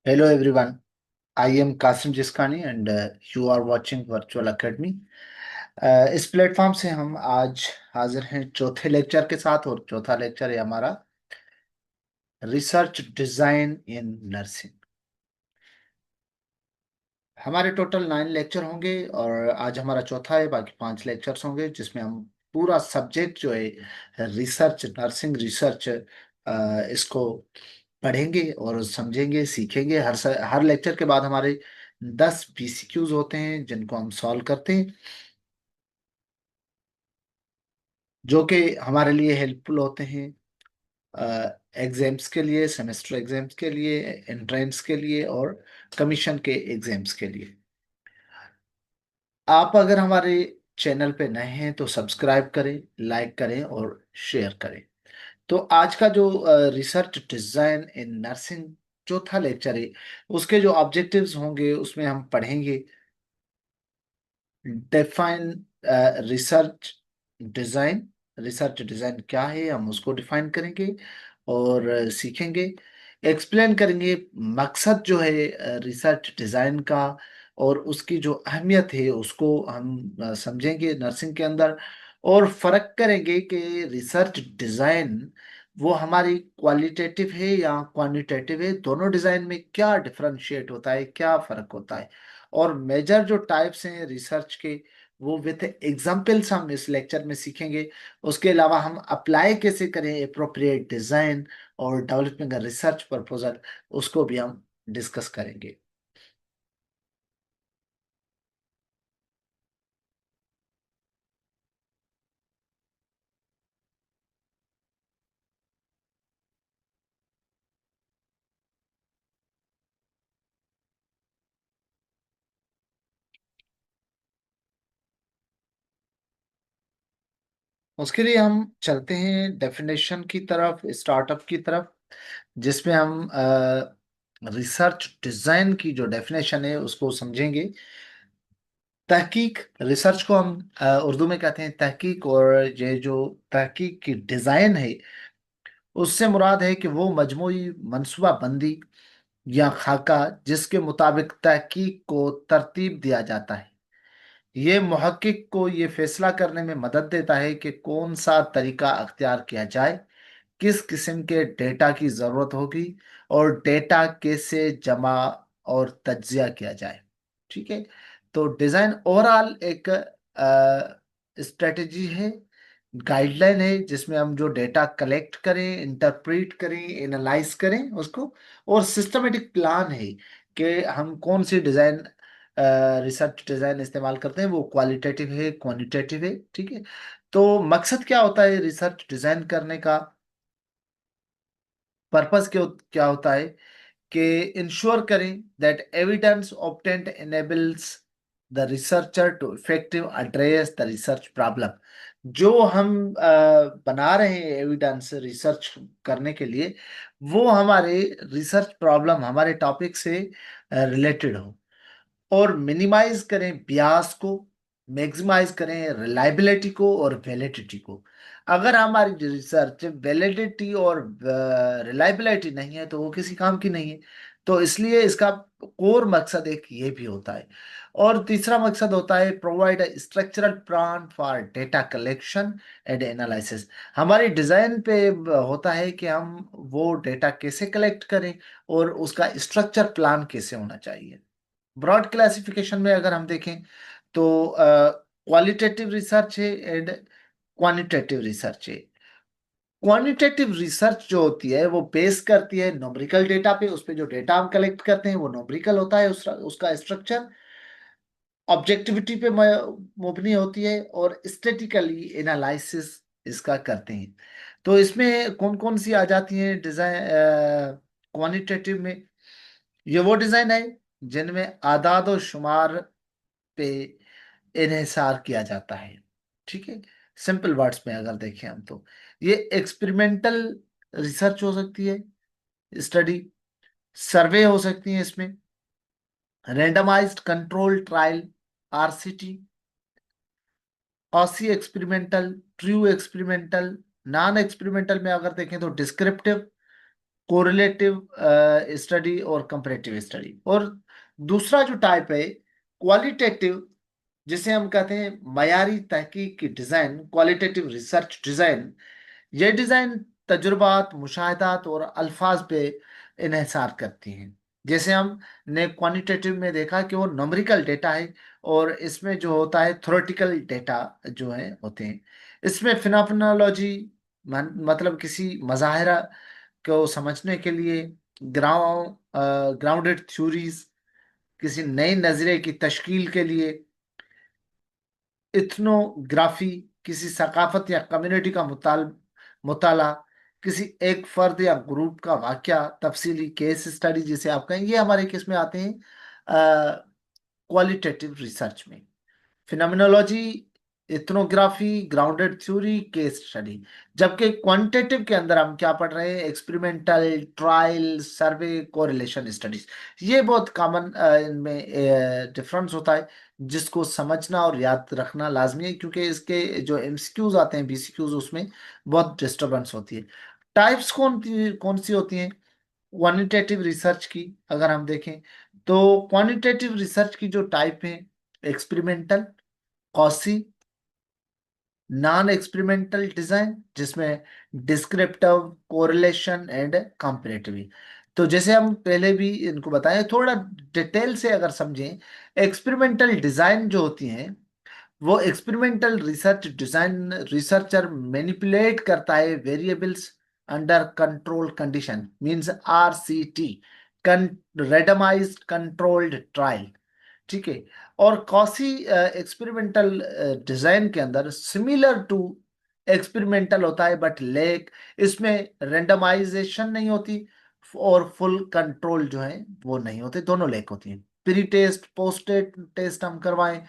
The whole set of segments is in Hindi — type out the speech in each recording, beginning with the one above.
Hello everyone, I am Kasim Jiskani and you are watching Virtual Academy। इस प्लेटफॉर्म से हम आज हाजिर हैं चौथे लेक्चर के साथ और चौथा लेक्चर है हमारा रिसर्च डिजाइन इन नर्सिंग। हमारे टोटल 9 लेक्चर होंगे और आज हमारा चौथा है, बाकी 5 लेक्चर्स होंगे जिसमें हम पूरा सब्जेक्ट जो है रिसर्च नर्सिंग रिसर्च इसको पढ़ेंगे और समझेंगे सीखेंगे। हर लेक्चर के बाद हमारे 10 PCQs होते हैं जिनको हम सॉल्व करते हैं, जो कि हमारे लिए हेल्पफुल होते हैं एग्जाम्स के लिए, सेमेस्टर एग्जाम्स के लिए, एंट्रेंस के लिए और कमीशन के एग्जाम्स के लिए। आप अगर हमारे चैनल पे नए हैं तो सब्सक्राइब करें, लाइक करें और शेयर करें। तो आज का जो रिसर्च डिजाइन इन नर्सिंग चौथा लेक्चर है, उसके जो ऑब्जेक्टिव्स होंगे उसमें हम पढ़ेंगे define research design. Research design क्या है हम उसको डिफाइन करेंगे और सीखेंगे। एक्सप्लेन करेंगे मकसद जो है रिसर्च डिजाइन का और उसकी जो अहमियत है उसको हम समझेंगे नर्सिंग के अंदर। और फर्क करेंगे कि रिसर्च डिजाइन वो हमारी क्वालिटेटिव है या क्वांटिटेटिव है, दोनों डिजाइन में क्या डिफरेंशिएट होता है, क्या फर्क होता है। और मेजर जो टाइप्स हैं रिसर्च के वो विथ एग्जांपल्स हम इस लेक्चर में सीखेंगे। उसके अलावा हम अप्लाई कैसे करें अप्रोप्रिएट डिजाइन और डेवलपिंग अ रिसर्च प्रपोजल, उसको भी हम डिस्कस करेंगे। उसके लिए हम चलते हैं डेफिनेशन की तरफ, स्टार्टअप की तरफ, जिसमें हम रिसर्च डिजाइन की जो डेफिनेशन है उसको समझेंगे। तहकीक, रिसर्च को हम उर्दू में कहते हैं तहकीक, और ये जो तहकीक की डिजाइन है उससे मुराद है कि वो मजमूई मंसूबा बंदी या खाका जिसके मुताबिक तहकीक को तरतीब दिया जाता है। ये मुहक्किक को ये फैसला करने में मदद देता है कि कौन सा तरीका अख्तियार किया जाए, किस किस्म के डेटा की जरूरत होगी और डेटा कैसे जमा और तज्जिया किया जाए। ठीक है। तो डिजाइन ओवरऑल एक स्ट्रेटेजी है, गाइडलाइन है जिसमें हम जो डेटा कलेक्ट करें, इंटरप्रेट करें, एनालाइज करें उसको, और सिस्टमेटिक प्लान है कि हम कौन सी डिजाइन रिसर्च डिजाइन इस्तेमाल करते हैं, वो क्वालिटेटिव है क्वांटिटेटिव है। ठीक है। तो मकसद क्या होता है रिसर्च डिजाइन करने का, पर्पस क्या होता है कि इंश्योर करें that evidence obtained enables the researcher to effective address the research problem. जो हम बना रहे हैं एविडेंस रिसर्च करने के लिए, वो हमारे रिसर्च प्रॉब्लम, हमारे टॉपिक से रिलेटेड हो, और मिनिमाइज करें बियास को, मैक्सिमाइज करें रिलायबिलिटी को और वैलिडिटी को। अगर हमारी रिसर्च वैलिडिटी और रिलायबिलिटी नहीं है तो वो किसी काम की नहीं है। तो इसलिए इसका कोर मकसद एक ये भी होता है। और तीसरा मकसद होता है provide structural plan for data collection and analysis. हमारी डिजाइन पे होता है कि हम वो डेटा कैसे कलेक्ट करें और उसका स्ट्रक्चर प्लान कैसे होना चाहिए। ब्रॉड क्लासिफिकेशन में अगर हम देखें तो क्वालिटेटिव रिसर्च है एंड क्वांटिटेटिव रिसर्च है। क्वांटिटेटिव रिसर्च जो होती है वो बेस करती है न्यूमेरिकल डेटा पे, उस पे जो डेटा हम कलेक्ट करते हैं वो न्यूमेरिकल होता है, उसका स्ट्रक्चर ऑब्जेक्टिविटी पे मुबनी होती है, और स्टैटिकली एनालिसिस इसका करते हैं। तो इसमें कौन कौन सी आ जाती हैं डिजाइन क्वांटिटेटिव में? ये वो डिजाइन है जिनमें आदाद और शुमार पे इन्हिसार किया जाता है। ठीक है। सिंपल वर्ड्स में अगर देखें हम तो ये एक्सपेरिमेंटल रिसर्च हो सकती है, स्टडी, सर्वे हो सकती है इसमें, randomised control trial RCT, quasi experimental, true experimental, non experimental में अगर देखें तो डिस्क्रिप्टिव, कोरिलेटिव स्टडी और कंपैरेटिव स्टडी। और दूसरा जो टाइप है क्वालिटेटिव, जिसे हम कहते हैं मयारी तहकीक की डिजाइन, क्वालिटेटिव रिसर्च डिजाइन। ये डिजाइन तजुर्बात, मुशाहिदात और अल्फाज पे इन्हिसार करती हैं। जैसे हमने क्वांटिटेटिव में देखा कि वो न्यूमेरिकल डेटा है, और इसमें जो होता है थ्योरेटिकल डेटा जो है होते हैं। इसमें फिनोमेनोलॉजी मतलब किसी मजाहिरा को समझने के लिए, ग्राउंडेड थ्योरीज, किसी नए नजरिए की तश्कील के लिए, इथनोग्राफी, किसी सकाफत या कम्युनिटी का मुताला, किसी एक फर्द या ग्रुप का वाकया, तफसीली केस स्टडी जिसे आप कहें, ये हमारे केस में आते हैं क्वालिटेटिव रिसर्च में। Phenomenology, ethnography, grounded theory, case study. जबकि क्वांटिटेटिव के अंदर हम क्या पढ़ रहे हैं, एक्सपेरिमेंटल, ट्रायल, सर्वे, कोरिलेशन स्टडीज। ये बहुत कॉमन इनमें डिफरेंस होता है, जिसको समझना और याद रखना लाजमी है, क्योंकि इसके जो एमसीक्यूज आते हैं, बीसीक्यूज, उसमें बहुत डिस्टरबेंस होती है। टाइप्स कौन सी होती हैं क्वानिटेटिव रिसर्च की? अगर हम देखें तो क्वानिटेटिव रिसर्च की जो टाइप है, experimental, quasi, non experimental design, जिसमें डिस्क्रिप्टिव, कोरिलेशन एंड कंपैरेटिव। तो जैसे हम पहले भी इनको बताएं, थोड़ा डिटेल से अगर समझें, एक्सपेरिमेंटल डिजाइन जो होती हैं, वो experimental research design researcher manipulate करता है variables under control condition, means RCT, randomised controlled trial. ठीक है। और कॉसी एक्सपेरिमेंटल डिजाइन के अंदर सिमिलर टू एक्सपेरिमेंटल होता है, बट लेक इसमें रेंडमाइजेशन नहीं होती, और फुल कंट्रोल जो है वो नहीं होते, दोनों लेक होती हैं। प्री टेस्ट, पोस्ट टेस्ट हम करवाएं,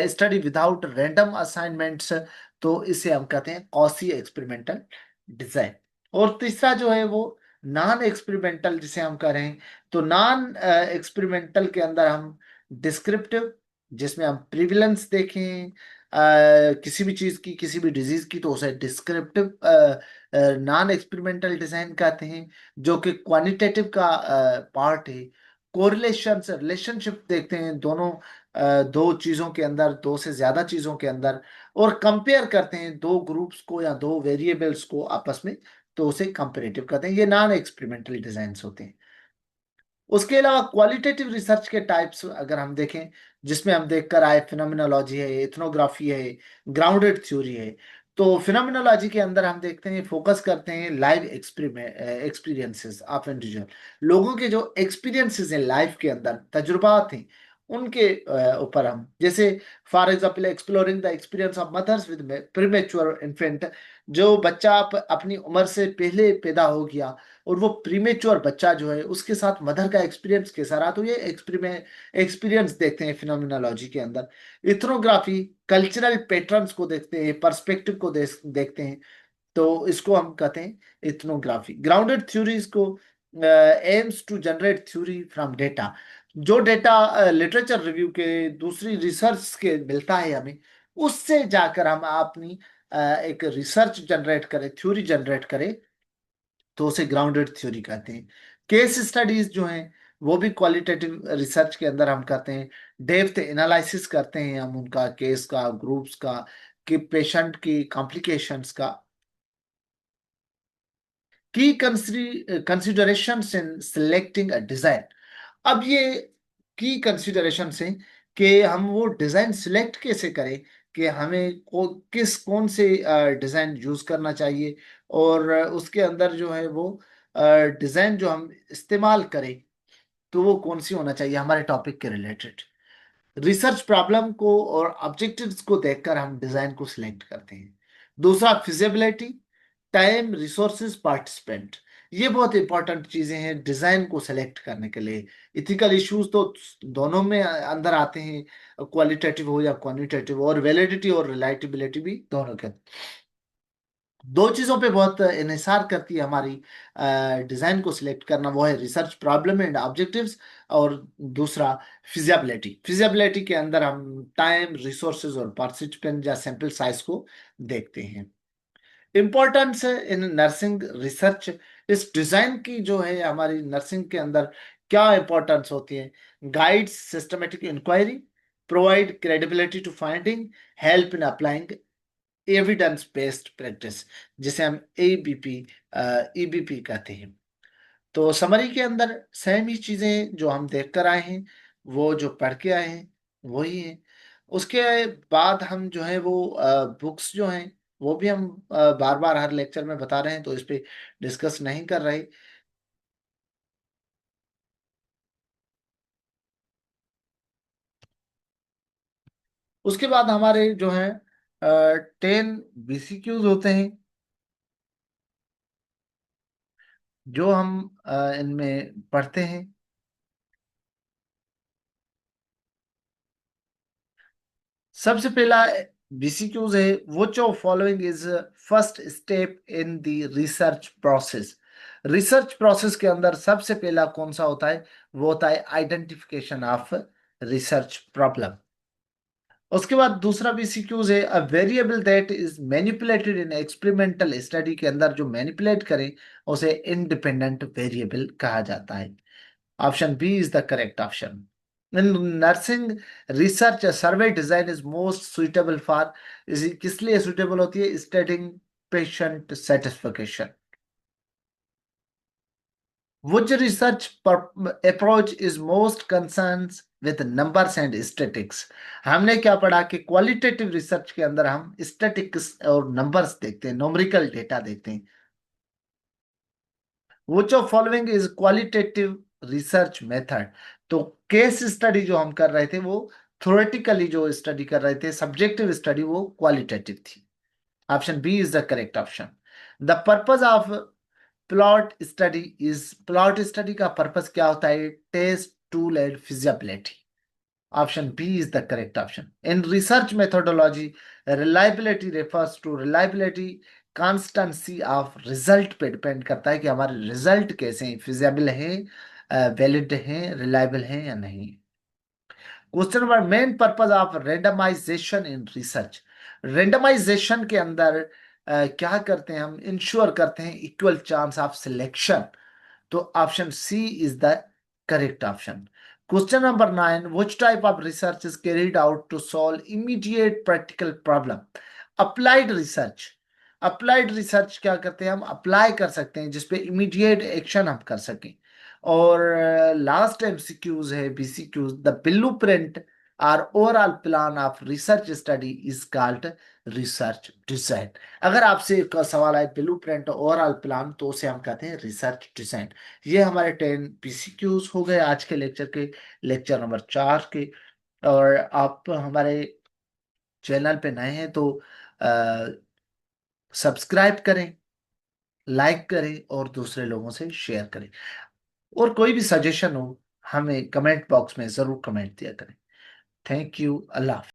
स्टडी विदाउट रैंडम असाइनमेंट्स, तो इसे हम कहते हैं कॉसी एक्सपेरिमेंटल डिजाइन। और तीसरा जो है वो नॉन एक्सपेरिमेंटल, जिसे हम कह रहे हैं। तो नॉन एक्सपेरिमेंटल के अंदर हम डिस्क्रिप्टिव, जिसमें हम प्रिविलेंस देखें किसी भी चीज की, किसी भी डिजीज की, तो उसे डिस्क्रिप्टिव नॉन एक्सपेरिमेंटल डिजाइन कहते हैं, जो कि क्वानिटेटिव का पार्ट है। कोरिलेशन से रिलेशनशिप देखते हैं दोनों दो चीजों के अंदर, दो से ज्यादा चीजों के अंदर, और कंपेयर करते हैं दो ग्रुप्स को या दो वेरिएबल्स को आपस में, तो उसे कंपेरेटिव कहते हैं। ये नॉन एक्सपेरिमेंटल डिजाइन होते हैं। उसके अलावा क्वालिटेटिव रिसर्च के टाइप्स अगर हम देखें, जिसमें हम देखकर आए, फिनोमिनोलॉजी है, इथनोग्राफी है, ग्राउंडेड थ्योरी है। तो फिनोमिनोलॉजी के अंदर हम देखते हैं, फोकस करते हैं लाइव एक्सपीरियंसेस ऑफ इंडिविजुअल, लोगों के जो एक्सपीरियंसेस हैं लाइफ के अंदर, तजुर्बात हैं, उनके ऊपर हम, जैसे for example exploring the experience of mothers with premature infant, जो बच्चा अपनी उम्र से पहले पैदा हो गया, और वो प्रीमेच्योर बच्चा जो है, उसके साथ मदर का एक्सपीरियंस कैसा रहा, तो ये एक्सपीरियंस देखते हैं फिनोमिनोलॉजी के अंदर। इथनोग्राफी, कल्चरल पैटर्न्स को देखते हैं, पर्सपेक्टिव को देखते हैं, तो इसको हम कहते हैं इथनोग्राफी। ग्राउंडेड थ्योरीज को aims to generate theory from data, जो डेटा लिटरेचर रिव्यू के, दूसरी रिसर्च के मिलता है हमें, उससे जाकर हम अपनी एक रिसर्च जनरेट करें, थ्योरी जनरेट करें, तो उसे ग्राउंडेड थ्योरी कहते हैं। केस स्टडीज जो हैं, वो भी क्वालिटेटिव रिसर्च के अंदर हम करते हैं। डेप्थ एनालिसिस करते हैं हम उनका, केस का, ग्रुप्स का, कि पेशेंट की कॉम्प्लिकेशंस का। की consideration in selecting a design. अब ये की कंसिडरेशन से, कि हम वो डिजाइन सिलेक्ट कैसे करें, कि हमें कौन से डिजाइन यूज करना चाहिए, और उसके अंदर जो है वो डिजाइन जो हम इस्तेमाल करें, तो वो कौन सी होना चाहिए हमारे टॉपिक के रिलेटेड। रिसर्च प्रॉब्लम को और ऑब्जेक्टिव्स को देखकर हम डिजाइन को सिलेक्ट करते हैं। दूसरा फिजिबिलिटी, टाइम, रिसोर्सेज, पार्टिसिपेंट। ये बहुत इंपॉर्टेंट चीजें हैं डिजाइन को सेलेक्ट करने के लिए। इथिकल इश्यूज तो दोनों में अंदर आते हैं, क्वालिटेटिव हो या क्वांटिटेटिव, और वैलिडिटी और रिलायबिलिटी भी दोनों के। दो चीजों पे बहुत इन्हिसार करती है हमारी डिजाइन को सिलेक्ट करना, वो है रिसर्च प्रॉब्लम एंड ऑब्जेक्टिव्स, और दूसरा फिजिबिलिटी। फिजिबिलिटी के अंदर हम टाइम, रिसोर्सेज और पार्टिसिपेंट या सैंपल साइज को देखते हैं। इम्पोर्टेंस इन नर्सिंग रिसर्च, इस डिजाइन की जो है हमारी नर्सिंग के अंदर क्या इंपॉर्टेंस होती है? Guides systematic inquiry, provide credibility to finding, help in applying evidence based practice, जिसे हम एबीपी ईबीपी कहते हैं। तो समरी के अंदर सेम ही चीजें जो हम देख कर आए हैं, वो जो पढ़ के आए हैं वही है। उसके बाद हम जो है वो बुक्स जो हैं वो भी हम बार बार हर लेक्चर में बता रहे हैं, तो इस पे डिस्कस नहीं कर रहे। उसके बाद हमारे जो है 10 बीसीक्यूज होते हैं, जो हम इनमें पढ़ते हैं। सबसे पहला बीसीक्यूज है, which of following is first step in the research process. Research process के अंदर सबसे पहला कौन सा होता है? वो होता है आइडेंटिफिकेशन ऑफ रिसर्च प्रॉब्लम। उसके बाद दूसरा बीसीक्यूज है, a variable that is manipulated in experimental study के अंदर जो मैनिपुलेट करे उसे इंडिपेंडेंट वेरिएबल कहा जाता है। Option B is the correct option. In nursing research survey design is most suitable for, किस लिए सुइटेबल होती है? Studying patient satisfaction. Which research approach is most concerns with numbers and statistics? हमने क्या पढ़ा कि क्वालिटेटिव रिसर्च के अंदर हम स्टैटिक्स और नंबर्स देखते हैं, न्यूमेरिकल डेटा देखते हैं। Which of following is qualitative research method? तो केस स्टडी जो हम कर रहे थे वो थ्योरेटिकली जो स्टडी कर रहे थे, सब्जेक्टिव स्टडी वो क्वालिटेटिव थी। Option B is the correct option. The purpose of plot study is, plot study का पर्पस क्या होता है? Test tool and feasibility. Option B is the correct option. In research methodology reliability refers to reliability, constancy of result पे डिपेंड करता है कि हमारे रिजल्ट कैसे हैं, फिजिबल हैं, वैलिड हैं, रिलायबल हैं या नहीं। Question number, main purpose of randomisation in research. Randomisation के अंदर क्या करते हैं? हम इंश्योर करते हैं इक्वल चांस ऑफ सिलेक्शन। तो option C is the correct option. Question number 9, which type of research is carried out to solve immediate practical problem? Applied research. Applied research क्या करते हैं? हम अप्लाई कर सकते हैं जिसपे इमीडिएट एक्शन हम कर सकें। और लास्ट एमसीक्यूज है because, the blueprint or overall plan of research study is called research design. अगर आपसे एक सवाल आए ब्लूप्रिंट ओवरऑल प्लान, तो उसे हम कहते हैं रिसर्च डिजाइन। ये हमारे 10 बीसीक्यूज हो गए आज के लेक्चर के, लेक्चर नंबर 4 के। और आप हमारे चैनल पे नए हैं तो सब्सक्राइब करें, लाइक करें और दूसरे लोगों से शेयर करें। और कोई भी सजेशन हो हमें कमेंट बॉक्स में जरूर कमेंट दिया करें। Thank you. Allah Hafiz.